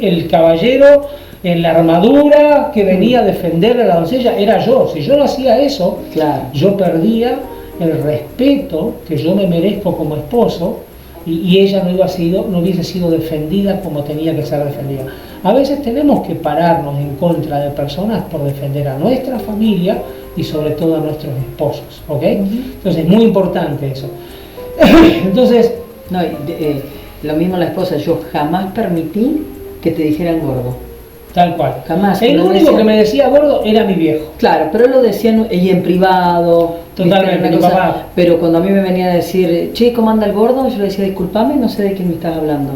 el caballero en la armadura que venía a defender a la doncella era yo. Si yo no hacía eso, Claro. yo perdía el respeto que yo me merezco como esposo, y ella no hubiese sido defendida como tenía que ser defendida. A veces tenemos que pararnos en contra de personas por defender a nuestra familia y sobre todo a nuestros esposos, ¿ok? Entonces es muy importante eso. Entonces, No, lo mismo la esposa, yo jamás permití que te dijeran gordo. tal cual. Jamás. El Lo único decía- que me decía gordo era mi viejo. Claro, pero lo decían y en privado. Totalmente, ¿viste? mi Una cosa- papá. Pero cuando a mí me venía a decir, che, ¿cómo anda el gordo? Yo le decía, disculpame, no sé de quién me estás hablando.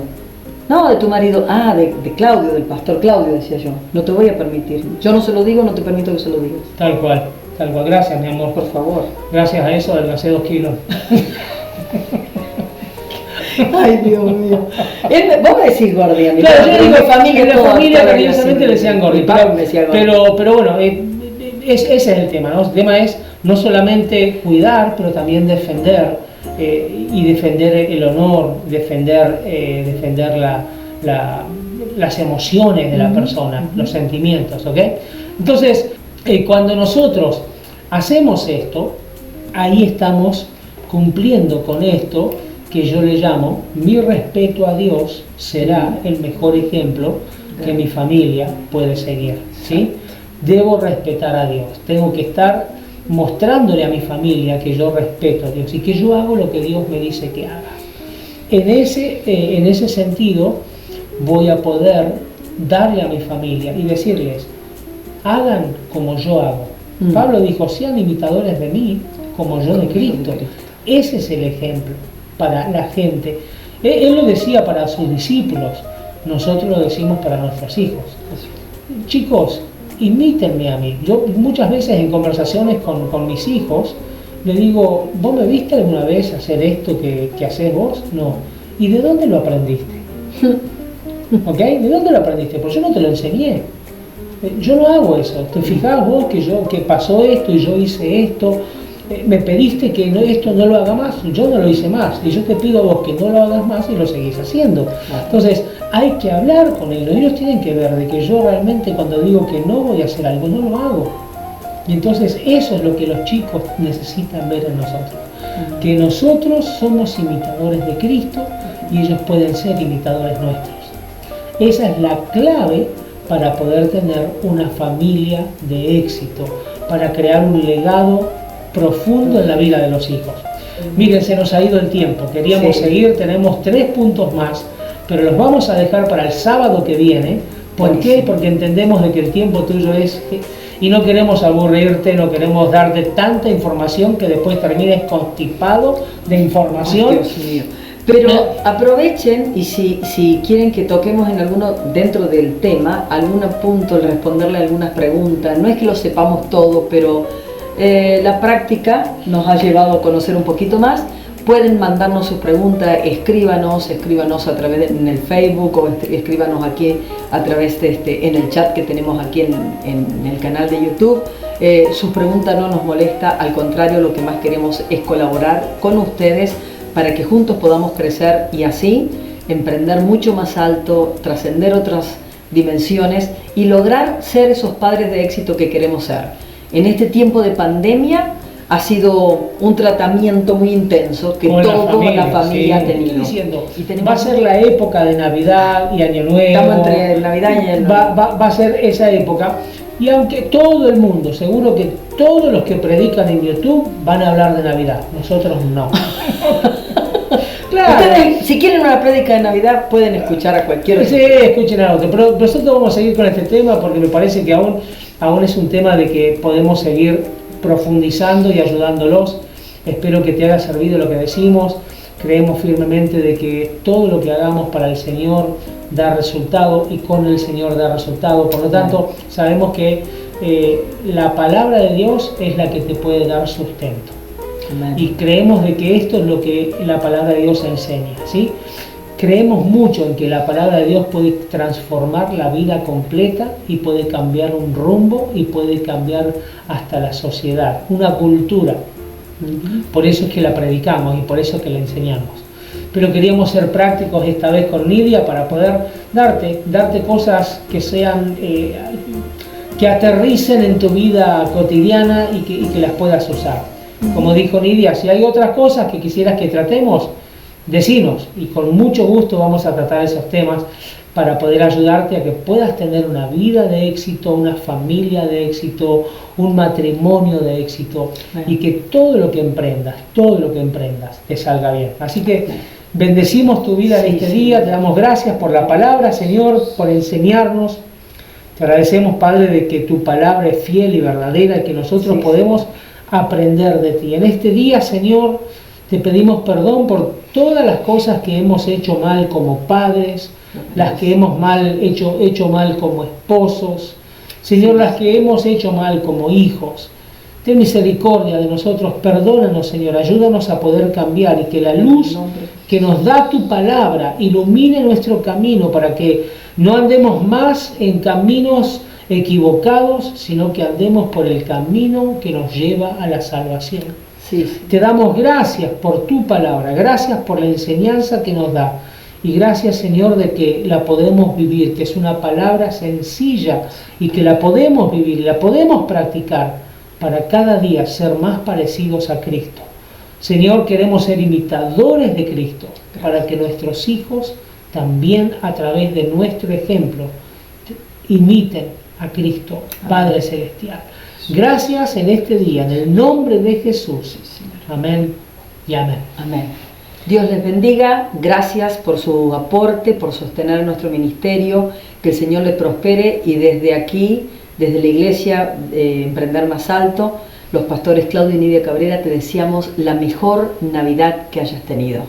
No, de tu marido. Ah, de Claudio, del pastor Claudio, decía yo. No te voy a permitir. Yo no se lo digo, no te permito que se lo digas. Tal cual, tal cual. Gracias, mi amor. Por favor. Gracias a eso adelgacé 2 kilos. Ay, Dios mío. Vos me decís gordi a mí. Claro, yo pero digo, en mi familia en la toda- familia toda cariñosamente así. le decían gordi, Mi papá me decía gordi. pero bueno, ese es el tema, ¿no? El tema es no solamente cuidar, pero también defender, y defender el honor, defender las emociones de la persona, los sentimientos, ¿ok? Entonces, cuando nosotros hacemos esto, ahí estamos cumpliendo con esto que yo le llamo: mi respeto a Dios será el mejor ejemplo que mi familia puede seguir, ¿sí? Debo respetar a Dios, tengo que estar mostrándole a mi familia que yo respeto a Dios y que yo hago lo que Dios me dice que haga. En ese sentido voy a poder darle a mi familia y decirles: hagan como yo hago. Pablo dijo: sean imitadores de mí como yo de Cristo. Ese es el ejemplo para la gente. Él lo decía para sus discípulos, nosotros lo decimos para nuestros hijos. Chicos, imítenme a mí. Yo muchas veces en conversaciones con mis hijos le digo: ¿vos me viste alguna vez hacer esto que haces vos? No. ¿Y de dónde lo aprendiste? ¿Ok? ¿De dónde lo aprendiste? Pues yo no te lo enseñé. Yo no hago eso. ¿Te fijás vos que pasó esto y yo hice esto? Me pediste que esto no lo haga más, yo no lo hice más, y yo te pido a vos que no lo hagas más y lo seguís haciendo. Entonces hay que hablar con ellos tienen que ver de que yo realmente cuando digo que no voy a hacer algo, no lo hago. Y entonces eso es lo que los chicos necesitan ver en nosotros, que nosotros somos imitadores de Cristo y ellos pueden ser imitadores nuestros. Esa es la clave para poder tener una familia de éxito, para crear un legado profundo en la vida de los hijos. Miren, se nos ha ido el tiempo, queríamos seguir, tenemos 3 puntos más, pero los vamos a dejar para el sábado que viene. ¿Por qué? Porque entendemos de que el tiempo tuyo es, y no queremos aburrirte, no queremos darte tanta información que después termines constipado de información. Ay, Dios mío. Pero aprovechen y si quieren que toquemos en alguno dentro del tema, algún punto, responderle algunas preguntas, no es que lo sepamos todo, pero la práctica nos ha llevado a conocer un poquito más. Pueden mandarnos sus preguntas, escríbanos a través en el Facebook o escríbanos aquí a través de en el chat que tenemos aquí en el canal de YouTube. Sus preguntas no nos molesta, al contrario, lo que más queremos es colaborar con ustedes para que juntos podamos crecer y así emprender mucho más alto, trascender otras dimensiones y lograr ser esos padres de éxito que queremos ser. En este tiempo de pandemia ha sido un tratamiento muy intenso que toda la familia ha tenido. Y va a ser la época de Navidad y Año Nuevo. Estamos entre Navidad y Año Nuevo. Va a ser esa época. Y aunque todo el mundo, seguro que todos los que predican en YouTube van a hablar de Navidad, nosotros no. Claro. Ustedes, si quieren una prédica de Navidad, pueden escuchar a cualquier otro. Sí, escuchen a otro. Pero nosotros vamos a seguir con este tema porque me parece que aún es un tema de que podemos seguir profundizando y ayudándolos. Espero que te haya servido lo que decimos. Creemos firmemente de que todo lo que hagamos para el Señor da resultado y con el Señor da resultado. Por lo tanto, sabemos que la palabra de Dios es la que te puede dar sustento. Amén. Y creemos de que esto es lo que la palabra de Dios enseña, ¿sí? Creemos mucho en que la palabra de Dios puede transformar la vida completa y puede cambiar un rumbo y puede cambiar hasta la sociedad, una cultura. Por eso es que la predicamos y por eso es que la enseñamos. Pero queríamos ser prácticos esta vez con Nidia para poder darte cosas que sean, que aterricen en tu vida cotidiana y que las puedas usar. Como dijo Nidia, si hay otras cosas que quisieras que tratemos, decinos y con mucho gusto vamos a tratar esos temas para poder ayudarte a que puedas tener una vida de éxito, una familia de éxito, un matrimonio de éxito y que todo lo que emprendas te salga bien. Así que bendecimos tu vida en este día, te damos gracias por la palabra, Señor, por enseñarnos. Te agradecemos, Padre, de que tu palabra es fiel y verdadera y que nosotros podemos aprender de ti. En este día, Señor, te pedimos perdón por todas las cosas que hemos hecho mal como padres, las que hemos hecho mal como esposos, Señor, las que hemos hecho mal como hijos. Ten misericordia de nosotros, perdónanos, Señor, ayúdanos a poder cambiar y que la luz que nos da tu palabra ilumine nuestro camino para que no andemos más en caminos equivocados, sino que andemos por el camino que nos lleva a la salvación. Te damos gracias por tu palabra, gracias por la enseñanza que nos da. Y gracias, Señor, de que la podemos vivir, que es una palabra sencilla y que la podemos vivir, la podemos practicar para cada día ser más parecidos a Cristo. Señor, queremos ser imitadores de Cristo para que nuestros hijos también a través de nuestro ejemplo imiten a Cristo, Padre Celestial. Gracias en este día, en el nombre de Jesús. Amén y amén. Amén. Dios les bendiga, gracias por su aporte, por sostener nuestro ministerio, que el Señor les prospere y desde aquí, desde la iglesia Emprender Más Alto, los pastores Claudio y Nidia Cabrera te deseamos la mejor Navidad que hayas tenido.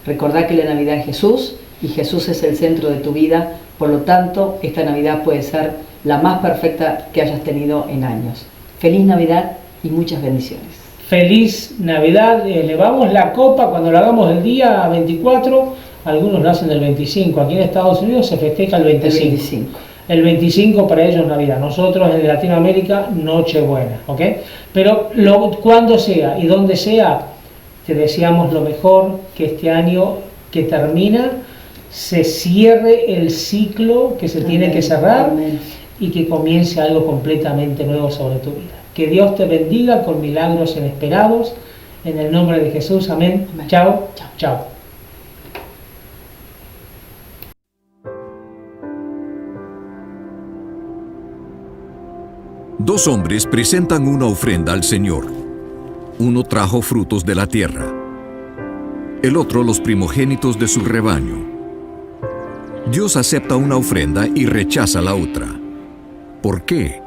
Recordá que la Navidad es Jesús y Jesús es el centro de tu vida, por lo tanto esta Navidad puede ser la más perfecta que hayas tenido en años. Feliz Navidad y muchas bendiciones. Feliz Navidad, elevamos la copa cuando lo hagamos el día 24, algunos lo hacen el 25, aquí en Estados Unidos se festeja el 25. El 25 para ellos Navidad, nosotros en Latinoamérica Nochebuena, ¿ok? Pero cuando sea y donde sea, te deseamos lo mejor, que este año que termina se cierre el ciclo que se tiene que cerrar y que comience algo completamente nuevo sobre tu vida. Que Dios te bendiga con milagros inesperados. En el nombre de Jesús. Amén. Chao. Chao. Dos hombres presentan una ofrenda al Señor. Uno trajo frutos de la tierra, el otro los primogénitos de su rebaño. Dios acepta una ofrenda y rechaza la otra. ¿Por qué?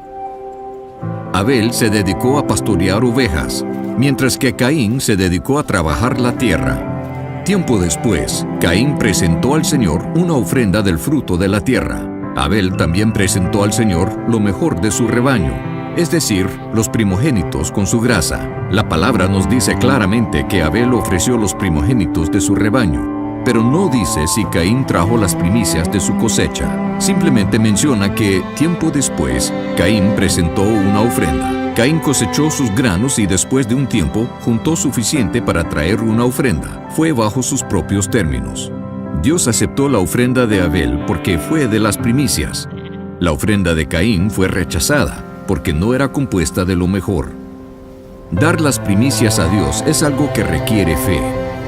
Abel se dedicó a pastorear ovejas, mientras que Caín se dedicó a trabajar la tierra. Tiempo después, Caín presentó al Señor una ofrenda del fruto de la tierra. Abel también presentó al Señor lo mejor de su rebaño, es decir, los primogénitos con su grasa. La palabra nos dice claramente que Abel ofreció los primogénitos de su rebaño, pero no dice si Caín trajo las primicias de su cosecha. Simplemente menciona que, tiempo después, Caín presentó una ofrenda. Caín cosechó sus granos y después de un tiempo juntó suficiente para traer una ofrenda. Fue bajo sus propios términos. Dios aceptó la ofrenda de Abel porque fue de las primicias. La ofrenda de Caín fue rechazada porque no era compuesta de lo mejor. Dar las primicias a Dios es algo que requiere fe.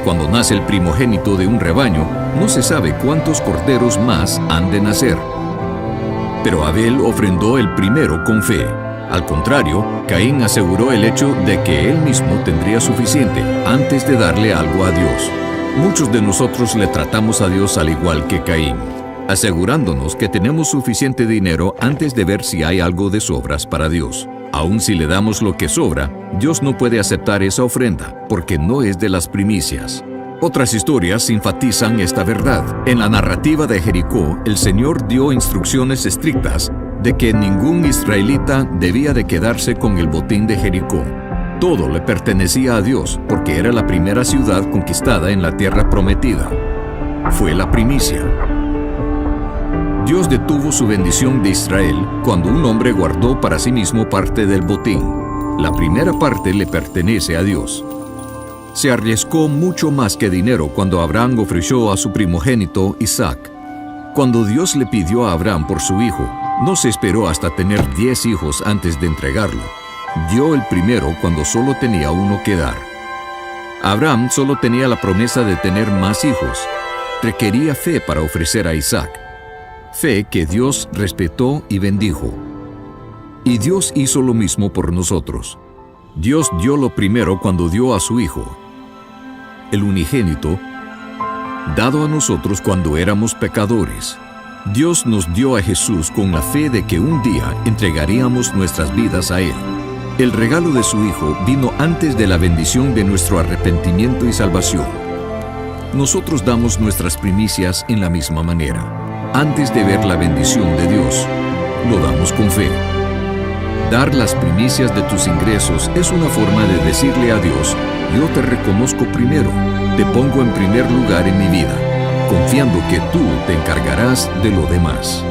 Cuando nace el primogénito de un rebaño, no se sabe cuántos corderos más han de nacer. Pero Abel ofrendó el primero con fe. Al contrario, Caín aseguró el hecho de que él mismo tendría suficiente antes de darle algo a Dios. Muchos de nosotros le tratamos a Dios al igual que Caín, asegurándonos que tenemos suficiente dinero antes de ver si hay algo de sobras para Dios. Aun si le damos lo que sobra, Dios no puede aceptar esa ofrenda, porque no es de las primicias. Otras historias enfatizan esta verdad. En la narrativa de Jericó, el Señor dio instrucciones estrictas de que ningún israelita debía de quedarse con el botín de Jericó. Todo le pertenecía a Dios, porque era la primera ciudad conquistada en la tierra prometida. Fue la primicia. Dios detuvo su bendición de Israel cuando un hombre guardó para sí mismo parte del botín. La primera parte le pertenece a Dios. Se arriesgó mucho más que dinero cuando Abraham ofreció a su primogénito Isaac. Cuando Dios le pidió a Abraham por su hijo, no se esperó hasta tener 10 hijos antes de entregarlo. Dio el primero cuando solo tenía uno que dar. Abraham solo tenía la promesa de tener más hijos. Requería fe para ofrecer a Isaac. Fe que Dios respetó y bendijo. Y Dios hizo lo mismo por nosotros. Dios dio lo primero cuando dio a su Hijo, el unigénito, dado a nosotros cuando éramos pecadores. Dios nos dio a Jesús con la fe de que un día entregaríamos nuestras vidas a Él. El regalo de su Hijo vino antes de la bendición de nuestro arrepentimiento y salvación. Nosotros damos nuestras primicias en la misma manera. Antes de ver la bendición de Dios, lo damos con fe. Dar las primicias de tus ingresos es una forma de decirle a Dios: yo te reconozco primero, te pongo en primer lugar en mi vida, confiando que tú te encargarás de lo demás.